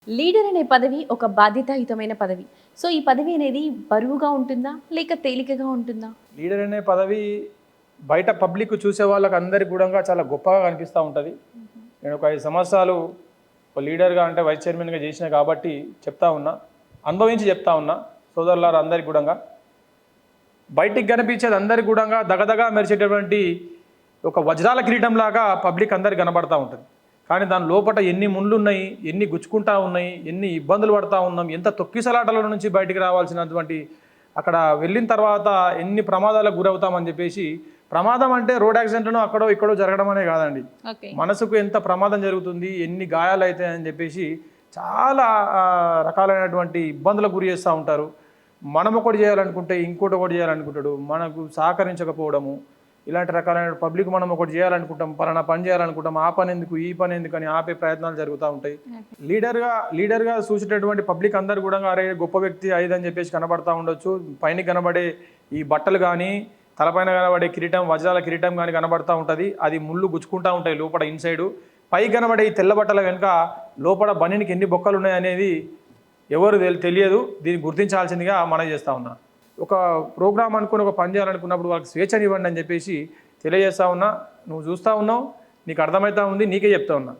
Leader అనే పదవి ఒక బాధ్యతాయుతమైన పదవి. సో, ఈ పదవి అనేది బరువుగా ఉంటుందా? లేక తేలికగా ఉంటుందా? లీడర్ అనే పదవి బయట పబ్లిక్ చూసే వాళ్ళకి అందరికి కూడా చాలా గొప్పగా కనిపిస్తూ ఉంటుంది. నేను ఒక 5 సంవత్సరాలు ఒక లీడర్గా అంటే వైస్ చైర్మన్గా చేసిన కాబట్టి చెప్తా ఉన్నా, అనుభవించి చెప్తా ఉన్నా సోదరులారు అందరికి కూడా. బయటికి కనిపించేది అందరికి కూడా దగదగా మెరిచేటటువంటి ఒక వజ్రాల కిరీటంలాగా పబ్లిక్ అందరికి కనబడతా ఉంటుంది. కానీ దాని లోపల ఎన్ని ముళ్ళు ఉన్నాయి, ఎన్ని గుచ్చుకుంటా ఉన్నాయి, ఎన్ని ఇబ్బందులు పడతా ఉన్నాం, ఎంత తొక్కిసలాటల నుంచి బయటికి రావాల్సినటువంటి అక్కడ వెళ్ళిన తర్వాత ఎన్ని ప్రమాదాలకు గురవుతామని చెప్పేసి. ప్రమాదం అంటే రోడ్ యాక్సిడెంట్లను అక్కడో ఇక్కడో జరగడం అనే కాదండి, మనసుకు ఎంత ప్రమాదం జరుగుతుంది, ఎన్ని గాయాలు అవుతాయని చెప్పేసి చాలా రకాలైనటువంటి ఇబ్బందులకు గురి చేస్తూ ఉంటారు. మనం ఒకటి చేయాలనుకుంటే ఇంకోటి ఒకటి చేయాలనుకుంటాడు, మనకు సహకరించకపోవడము, ఇలాంటి రకాలైన పబ్లిక్ మనం ఒకటి చేయాలనుకుంటాం, పలానా పని చేయాలనుకుంటాం, ఆ పని ఎందుకు ఈ పని ఎందుకు అని ఆపే ప్రయత్నాలు జరుగుతూ ఉంటాయి. లీడర్గా చూసేటటువంటి పబ్లిక్ అందరు కూడా అరే గొప్ప వ్యక్తి అని చెప్పేసి కనబడతా ఉండొచ్చు. పైన కనబడే ఈ బట్టలు కానీ, తలపైన కనబడే కిరీటం, వజ్రాల కిరీటం కానీ కనబడతా ఉంటుంది. అది ముళ్ళు గుచ్చుకుంటూ ఉంటాయి లోపల ఇన్సైడు. పై కనబడే ఈ తెల్ల బట్టల వెనుక లోపల బనీనికి ఎన్ని బొక్కలు ఉన్నాయి అనేది ఎవరు తెలియదు. దీన్ని గుర్తించాల్సిందిగా మనం చేస్తూ ఉన్నా. ఒక ప్రోగ్రామ్ అనుకుని ఒక పని చేయాలనుకున్నప్పుడు వాళ్ళకి స్వేచ్ఛనివ్వండి అని చెప్పేసి తెలియజేస్తూ ఉన్నా. నువ్వు చూస్తూ ఉన్నావు, నీకు అర్థమవుతా ఉంది, నీకే చెప్తా ఉన్నా.